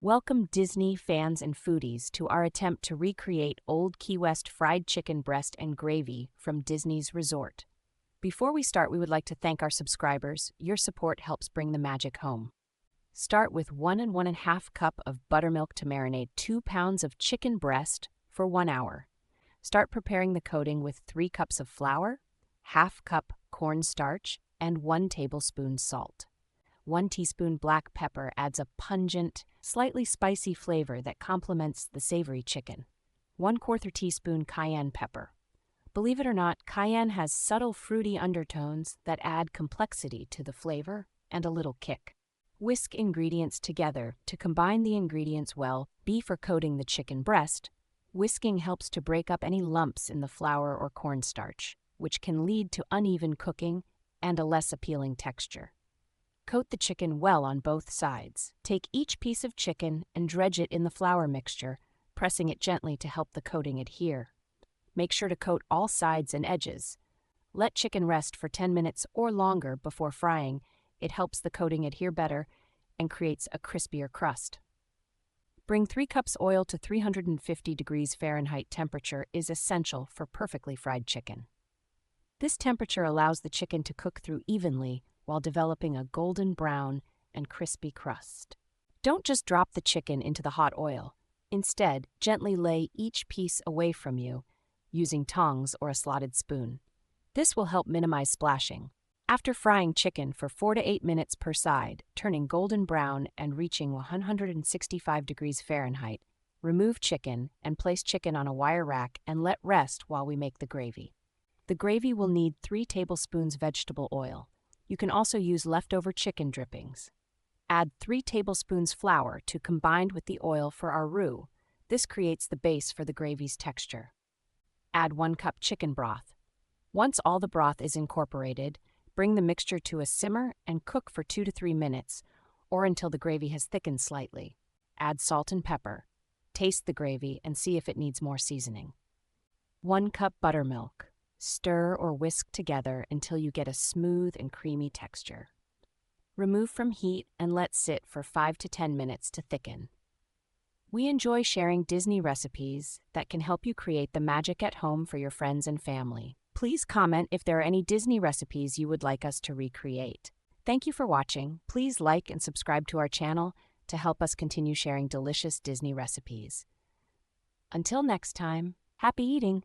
Welcome Disney fans and foodies to our attempt to recreate old Key West fried chicken breast and gravy from Disney's resort. Before we start, we would like to thank our subscribers. Your support helps bring the magic home. Start with 1 and 1.5 cup of buttermilk to marinate 2 pounds of chicken breast for 1 hour. Start preparing the coating with 3 cups of flour, ½ cup cornstarch, and 1 tablespoon salt. 1 teaspoon black pepper adds a pungent, slightly spicy flavor that complements the savory chicken. 1/4 teaspoon cayenne pepper. Believe it or not, cayenne has subtle fruity undertones that add complexity to the flavor and a little kick. Whisk ingredients together to combine the ingredients well. Before coating the chicken breast, whisking helps to break up any lumps in the flour or cornstarch, which can lead to uneven cooking and a less appealing texture. Coat the chicken well on both sides. Take each piece of chicken and dredge it in the flour mixture, pressing it gently to help the coating adhere. Make sure to coat all sides and edges. Let chicken rest for 10 minutes or longer before frying. It helps the coating adhere better and creates a crispier crust. Bring 3 cups oil to 350 degrees Fahrenheit temperature is essential for perfectly fried chicken. This temperature allows the chicken to cook through evenly while developing a golden brown and crispy crust. Don't just drop the chicken into the hot oil. Instead, gently lay each piece away from you using tongs or a slotted spoon. This will help minimize splashing. After frying chicken for 4 to 8 minutes per side, turning golden brown and reaching 165 degrees Fahrenheit, remove chicken and place chicken on a wire rack and let rest while we make the gravy. The gravy will need 3 tablespoons vegetable oil. You can also use leftover chicken drippings. Add 3 tablespoons flour to combine with the oil for our roux. This creates the base for the gravy's texture. Add 1 cup chicken broth. Once all the broth is incorporated, bring the mixture to a simmer and cook for 2 to 3 minutes, or until the gravy has thickened slightly. Add salt and pepper. Taste the gravy and see if it needs more seasoning. 1 cup buttermilk. Stir or whisk together until you get a smooth and creamy texture. Remove from heat and let sit for 5 to 10 minutes to thicken. We enjoy sharing Disney recipes that can help you create the magic at home for your friends and family. Please comment if there are any Disney recipes you would like us to recreate. Thank you for watching. Please like and subscribe to our channel to help us continue sharing delicious Disney recipes. Until next time, happy eating!